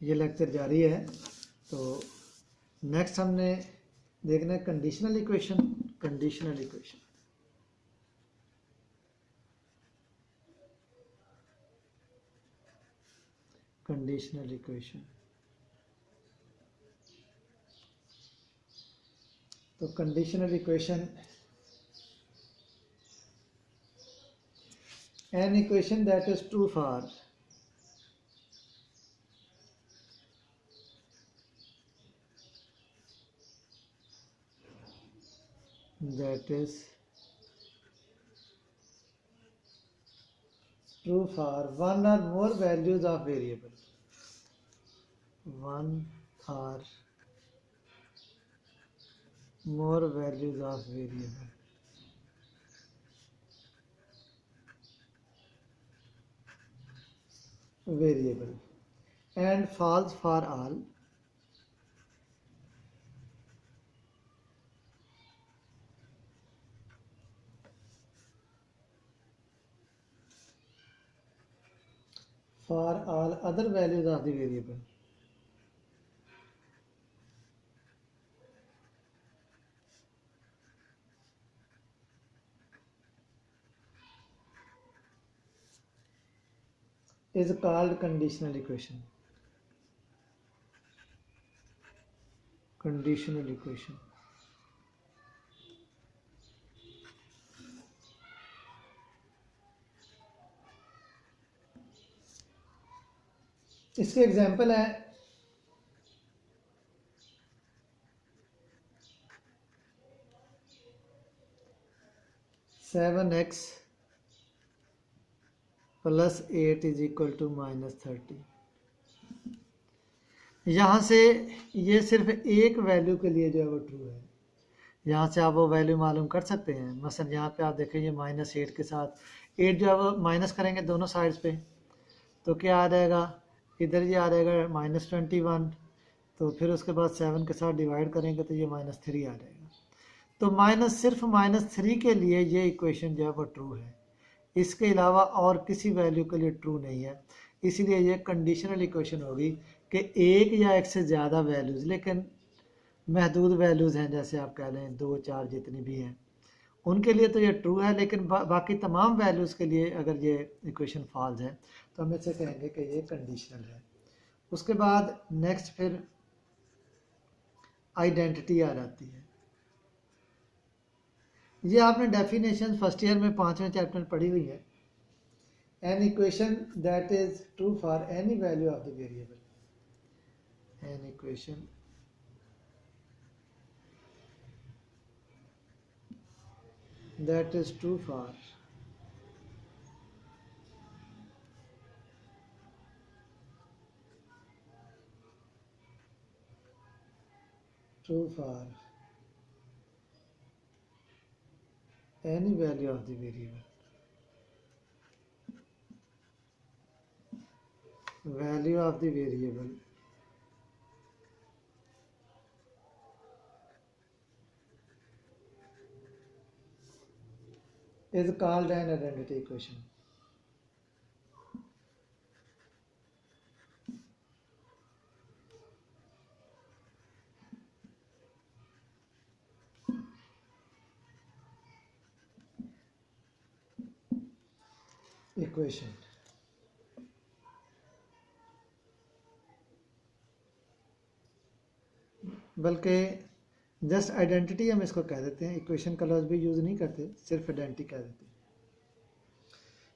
ये लेक्चर जारी है। तो नेक्स्ट हमने देखना है conditional equation. Conditional equation conditional equation तो conditional equation an equation that is true for that is true for one or more values of variable, one or more values of variable and false for all other values of the variable. Is called conditional equation. Conditional equation. इसके example है 7x + 8 = -30। यहाँ से ये सिर्फ एक value के लिए जो है वो ट्रू है। यहाँ से आप वो वैल्यू मालूम कर सकते हैं। मसलन यहाँ पे आप देखें ये -8 के साथ 8 जो है वो माइनस करेंगे दोनों साइड्स पे, तो क्या आ जाएगा, इधर ये आ जाएगा -21, तो फिर उसके बाद 7 के साथ डिवाइड करेंगे तो ये -3 आ जाएगा। तो सिर्फ -3 के लिए ये इक्वेशन जो है वो ट्रू है, इसके अलावा और किसी वैल्यू के लिए ट्रू नहीं है। इसीलिए ये कंडीशनल इक्वेशन होगी कि एक या एक से ज़्यादा वैल्यूज़, लेकिन महदूद वैल्यूज़ हैं, जैसे आप कह लें 2, 4 जितनी भी हैं, उनके लिए तो ये ट्रू है, लेकिन बाकी तमाम वैल्यूज़ के लिए अगर ये इक्वेशन फॉल्स है तो हम इसे कहेंगे कि ये कंडीशनल है। उसके बाद नेक्स्ट फिर आइडेंटिटी आ जाती है। ये आपने डेफिनेशन फर्स्ट ईयर में 5वें चैप्टर में पढ़ी हुई है। An equation that is true for any value of the variable, an equation that is true for any value of the variable, value of the variable is called an identity equation. Equation बल्कि just identity हम इसको कह देते हैं, equation का लफ्ज़ भी use नहीं करते, सिर्फ आइडेंटिटी कह देते हैं।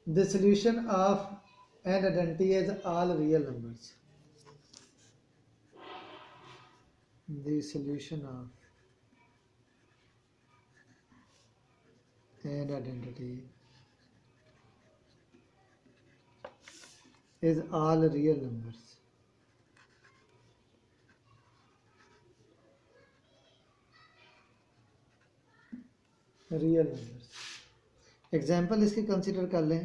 The solution of an identity is all real numbers. The solution of an identity is all real numbers. Real numbers. Example इसकी कंसिडर कर लें,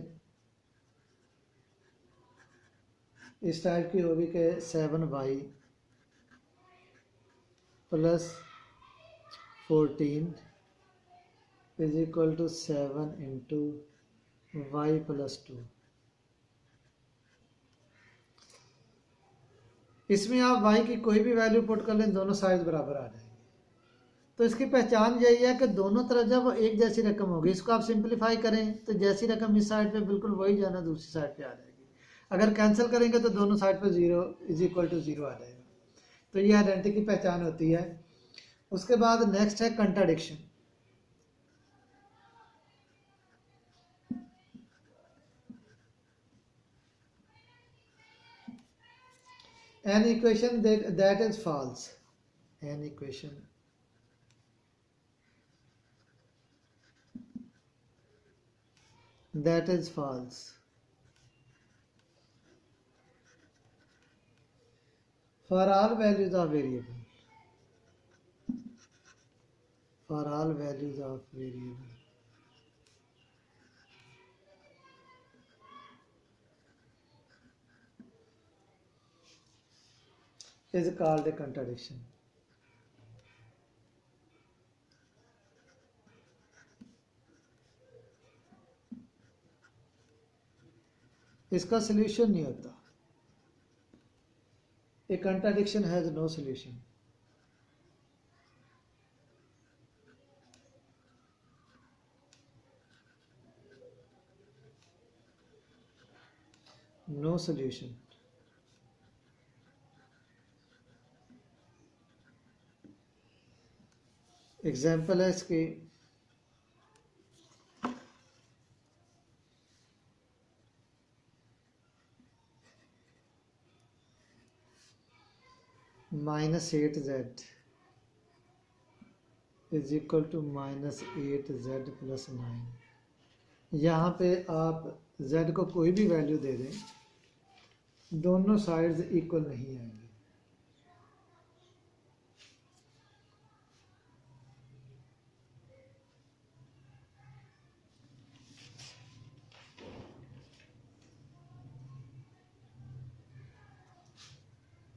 इस टाइप की होगी कि 7y + 14 = 7 × y + 2। इसमें आप y की कोई भी वैल्यू पुट कर लें, दोनों साइड बराबर आ जाएंगे। तो इसकी पहचान यही है कि दोनों तरफ जब एक जैसी रकम होगी, इसको आप सिंप्लीफाई करें तो जैसी रकम इस साइड पे बिल्कुल वही जाना दूसरी साइड पे आ जाएगी। अगर कैंसिल करेंगे तो दोनों साइड पे 0 इज इक्वल टू 0 आ जाएगा। तो ये आइडेंटिटी की पहचान होती है। उसके बाद नेक्स्ट है contradiction. An equation that is false. An equation that is false for all values of variable. For all values of variable is called a contradiction. इसका सॉल्यूशन नहीं होता। A contradiction has no solution. No solution. Example है इसकी, -8z is equal to -8z plus 9। यहाँ पे आप z को कोई भी वैल्यू दे दें, दोनों साइड्स इक्वल नहीं आएंगे।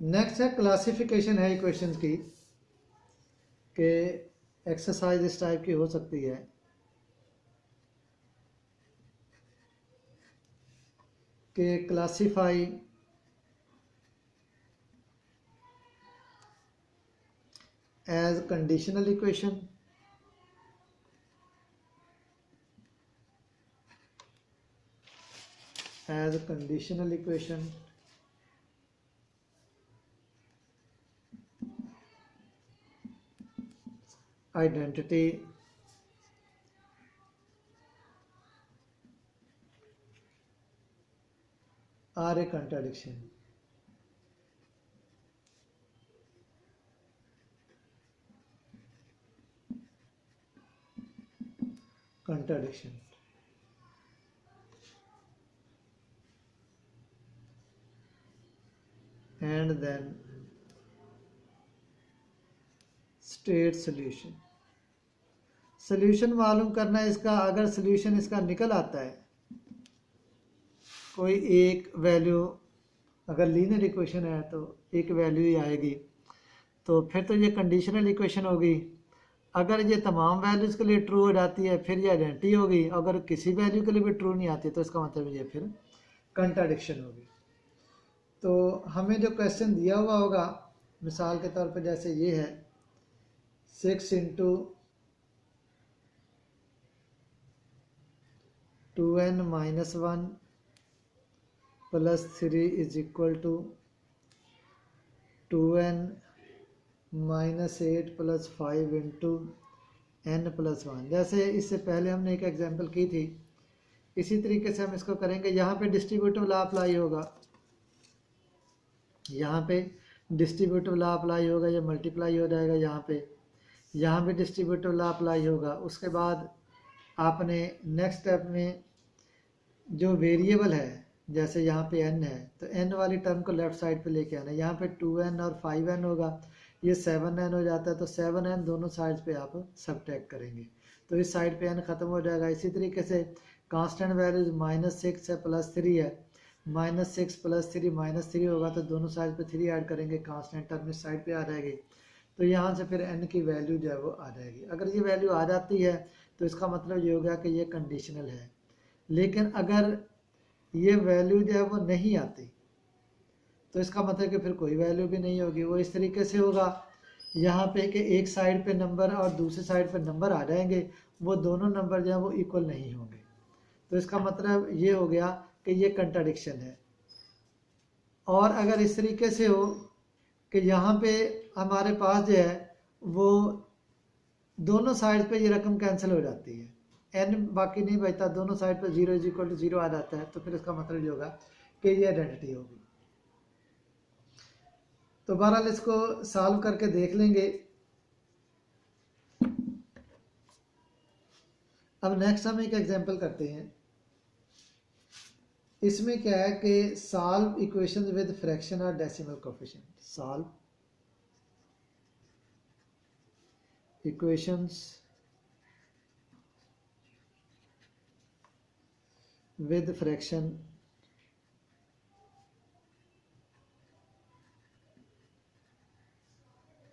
नेक्स्ट है क्लासिफिकेशन है इक्वेशंस की, कि एक्सरसाइज इस टाइप की हो सकती है कि classify as conditional equation, as conditional equation, identity or a contradiction. Contradiction. And then state solution. Solution मालूम करना है इसका। अगर सोल्यूशन इसका निकल आता है, कोई एक वैल्यू, अगर लीनियर इक्वेशन है तो एक वैल्यू ही आएगी, तो फिर तो ये कंडीशनल इक्वेशन होगी। अगर ये तमाम वैल्यूज़ के लिए ट्रू हो जाती है फिर ये आइडेंटिटी होगी। अगर किसी वैल्यू के लिए भी ट्रू नहीं आती तो इसका मतलब ये फिर कंट्राडिक्शन होगी। तो हमें जो क्वेश्चन दिया हुआ होगा, मिसाल के तौर पर जैसे ये है 6 into 2n minus 1 plus 3 is equal to 2n minus 8 plus 5 into n plus 1। जैसे इससे पहले हमने एक एग्जांपल की थी, इसी तरीके से हम इसको करेंगे। यहाँ पे डिस्ट्रीब्यूटिव लॉ अप्लाई होगा, यहाँ पे डिस्ट्रीब्यूटिव लॉ अप्लाई होगा, ये मल्टीप्लाई हो जाएगा यहाँ पे डिस्ट्रीब्यूटिव लॉ अप्लाई होगा। उसके बाद आपने नेक्स्ट स्टेप में जो वेरिएबल है, जैसे यहाँ पे n है तो n वाली टर्म को लेफ्ट साइड पे लेके आना है। यहाँ पे 2n और 5n होगा, ये 7n हो जाता है, तो 7n दोनों साइड्स पे आप सबट्रैक्ट करेंगे तो इस साइड पे n ख़त्म हो जाएगा। इसी तरीके से कांस्टेंट वैल्यूज -6 है प्लस 3 है, -6 प्लस 3 -3 होगा तो दोनों साइड पे 3 ऐड करेंगे, कांस्टेंट टर्म इस साइड पे आ जाएगी। तो यहाँ से फिर n की वैल्यू जो है वो आ जाएगी। अगर ये वैल्यू आ जाती है तो इसका मतलब ये हो गया कि ये कंडीशनल है। लेकिन अगर ये वैल्यू जो है वो नहीं आती तो इसका मतलब कि फिर कोई वैल्यू भी नहीं होगी। वो इस तरीके से होगा यहाँ पे कि एक साइड पे नंबर और दूसरी साइड पे नंबर आ जाएंगे, वो दोनों नंबर जो है वो इक्वल नहीं होंगे। तो इसका मतलब ये हो गया कि ये कंट्राडिक्शन है। और अगर इस तरीके से हो कि यहाँ पे हमारे पास जो है वो दोनों साइड पे ये रकम कैंसिल हो जाती है, एन बाकी नहीं बचता, दोनों साइड पे 0 इज इक्वल टू 0 आ जाता है, तो फिर इसका मतलब ये होगा कि ये आइडेंटिटी होगी। तो बहरहाल इसको सॉल्व करके देख लेंगे। अब नेक्स्ट हम एक एग्जांपल करते हैं। इसमें क्या है कि सॉल्व इक्वेशंस विद फ्रैक्शन और decimal coefficient. Solve equations with fraction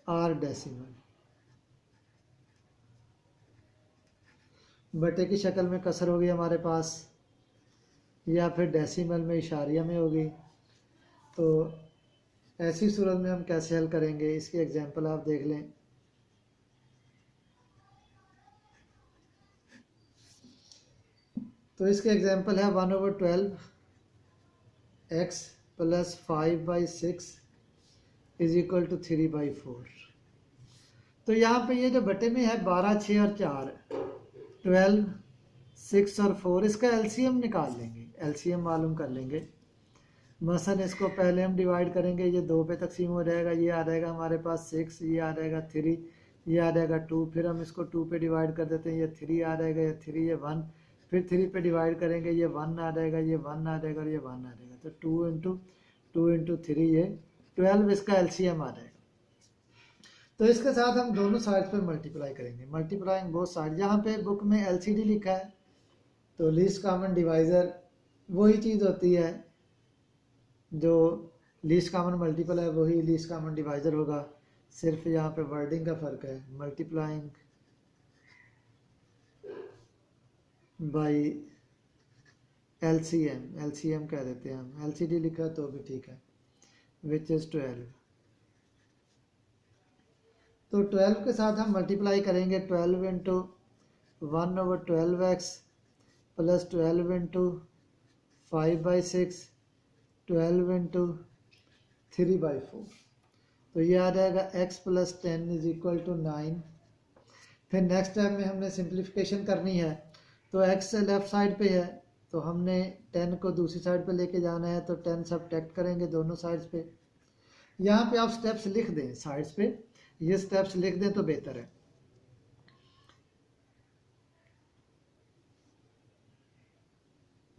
और डेसिमल। बटे की शक्ल में कसर होगी हमारे पास, या फिर डेसिमल में इशारिया में होगी। तो ऐसी सूरत में हम कैसे हल करेंगे, इसकी एग्जांपल आप देख लें। तो इसके एग्जांपल है 1/12 x plus 5/6 is equal to 3/4। तो यहाँ पे ये जो बटे में है 12, 6 और 4, 12, 6 और 4, इसका एलसीएम निकाल लेंगे, एलसीएम मालूम कर लेंगे। मसलन इसको पहले हम डिवाइड करेंगे, ये 2 पे तकसीम हो जाएगा, ये आ जाएगा हमारे पास 6, ये आ जाएगा 3, ये आ जाएगा 2, फिर हम इसको 2 पे डिवाइड कर देते हैं, ये 3 आ जाएगा, ये 3, ये 1, फिर 3 पे डिवाइड करेंगे, ये 1 आ जाएगा, ये 1 आ जाएगा और ये 1 आ जाएगा। तो 2 इंटू 3 ये 12, इसका एलसीएम आ जाएगा। तो इसके साथ हम दोनों साइड पे मल्टीप्लाई करेंगे, मल्टीप्लाइंग बोथ साइड। यहाँ पे बुक में एलसीडी लिखा है, तो लीस्ट कॉमन डिवाइज़र वही चीज़ होती है, जो लीस्ट कॉमन मल्टीपल है वही लीस्ट कॉमन डिवाइज़र होगा, सिर्फ यहाँ पे वर्डिंग का फ़र्क है। मल्टीप्लाइंग बाय एलसीएम, एलसीएम कह देते हैं हम, एलसीडी लिखा तो भी ठीक है, विच इज़ 12। तो 12 के साथ हम मल्टीप्लाई करेंगे, 12 into 1/12x plus 12 into 5/6, 12 into 3/4। तो ये आ जाएगा x plus 10 is equal to 9। फिर नेक्स्ट स्टेप में हमने सिंप्लीफिकेशन करनी है, तो x लेफ्ट साइड पे है, तो हमने 10 को दूसरी साइड पे लेके जाना है, तो 10 सब्ट्रैक्ट करेंगे दोनों साइड्स पे। यहाँ पे आप स्टेप्स लिख दें साइड्स पे, ये स्टेप्स लिख दें तो बेहतर है।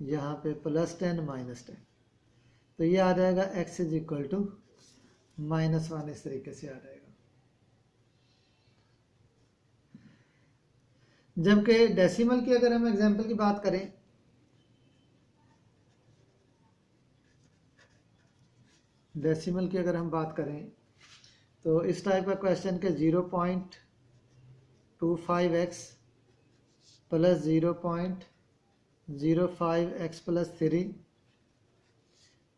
यहाँ पे +10 -10, तो ये आ जाएगा x इज इक्वल टू -1, इस तरीके से आ जाएगा। जबकि डेसिमल की अगर हम एग्जांपल की बात करें, डेसिमल की अगर हम बात करें तो इस टाइप का क्वेश्चन के 0.25x plus 0.05x plus 3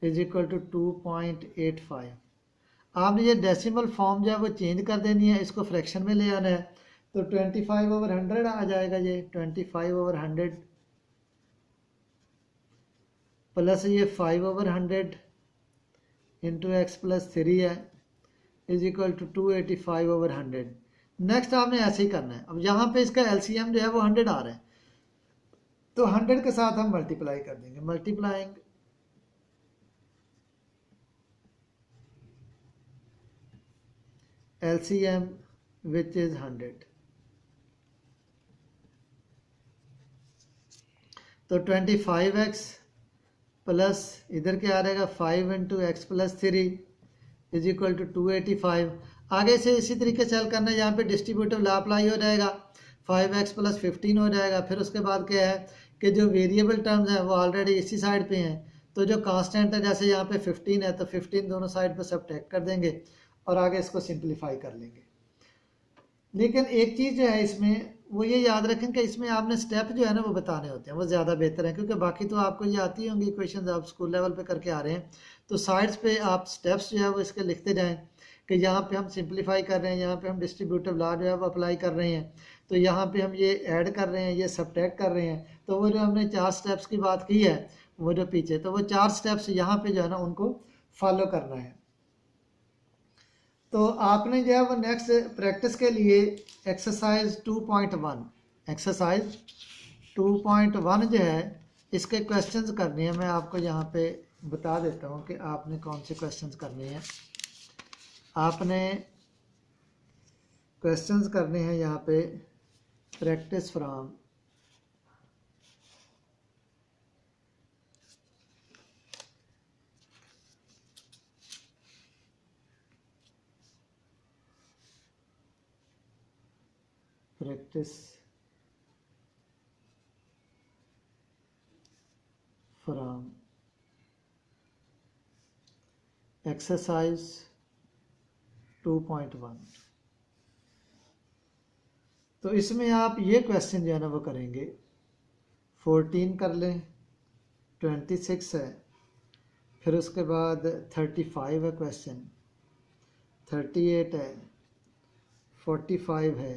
is equal to 2.85। आपने ये डेसिमल फॉर्म जो है वो चेंज कर देनी है, इसको फ्रैक्शन में ले आना है, तो 25/100 आ जाएगा। ये 25/100 प्लस ये 5/100 इंटू x प्लस 3 है, इज इक्वल टू 285/100। नेक्स्ट आपने ऐसे ही करना है। अब यहाँ पे इसका एलसीएम जो है वो 100 आ रहा है, तो 100 के साथ हम मल्टीप्लाई कर देंगे, मल्टीप्लाइंग एलसीएम विच इज 100। तो 25x प्लस इधर क्या आ रहेगा 5 into x plus 3 is equal to 285। आगे से इसी तरीके से हल करना है, यहाँ पे डिस्ट्रीब्यूटिव लॉ अप्लाई हो जाएगा, 5x प्लस 15 हो जाएगा। फिर उसके बाद क्या है कि जो वेरिएबल टर्म्स हैं वो ऑलरेडी इसी साइड पे हैं, तो जो कांस्टेंट है जैसे यहाँ पे 15 है, तो 15 दोनों साइड पे सब्ट्रैक्ट कर देंगे और आगे इसको सिंप्लीफाई कर लेंगे। लेकिन एक चीज़ जो है इसमें वो ये याद रखें कि इसमें आपने स्टेप जो है ना वो बताने होते हैं, वो ज़्यादा बेहतर है, क्योंकि बाकी तो आपको ये आती होंगी इक्वेशन, आप स्कूल लेवल पे करके आ रहे हैं, तो साइड्स पे आप स्टेप्स जो है वो इसके लिखते जाएं कि यहाँ पे हम सिंप्लीफाई कर रहे हैं, यहाँ पे हम डिस्ट्रीब्यूटिव लॉ जो है वो अप्लाई कर रहे हैं, तो यहाँ पे हम ये ऐड कर रहे हैं, ये सब्ट्रैक्ट कर रहे हैं। तो वो जो हमने 4 स्टेप्स की बात की है वो जो पीछे, तो वो 4 स्टेप्स यहाँ पे जो है ना उनको फॉलो करना है। तो आपने जो है वो नेक्स्ट प्रैक्टिस के लिए एक्सरसाइज 2.1 एक्सरसाइज 2.1 जो है इसके क्वेश्चंस करने हैं। मैं आपको यहाँ पे बता देता हूँ कि आपने कौन से क्वेश्चंस करने हैं। आपने क्वेश्चंस करने हैं यहाँ पे प्रैक्टिस फ्रॉम एक्सरसाइज 2.1। तो इसमें आप ये क्वेश्चन जो है ना वो करेंगे, 14 कर लें, 26 है, फिर उसके बाद 35 है क्वेश्चन, 38 है, 45 है,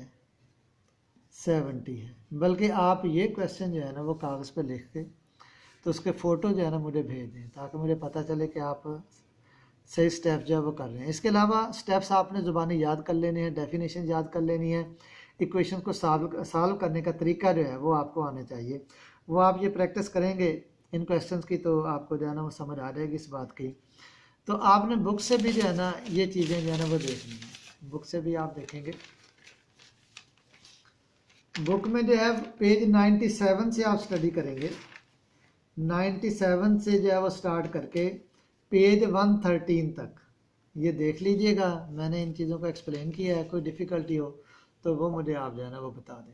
70 है। बल्कि आप ये क्वेश्चन जो है ना वो कागज़ पे लिख के तो उसके फ़ोटो जो है ना मुझे भेज दें, ताकि मुझे पता चले कि आप सही स्टेप जो है वो कर रहे हैं। इसके अलावा स्टेप्स आपने ज़ुबानी याद कर लेने हैं, डेफिनेशन याद कर लेनी है, इक्वेशन को सॉल्व करने का तरीका जो है वो आपको आना चाहिए। वो आप ये प्रैक्टिस करेंगे इन क्वेश्चंस की तो आपको जो है ना वो समझ आ जाएगी इस बात की। तो आपने बुक से भी जो है ना ये चीज़ें जो है ना वो देखनी है, बुक से भी आप देखेंगे। बुक में जो है पेज 97 से आप स्टडी करेंगे, 97 से जो है वो स्टार्ट करके पेज 113 तक ये देख लीजिएगा। मैंने इन चीज़ों को एक्सप्लेन किया है, कोई डिफ़िकल्टी हो तो वो मुझे आप जो है ना वो बता दें।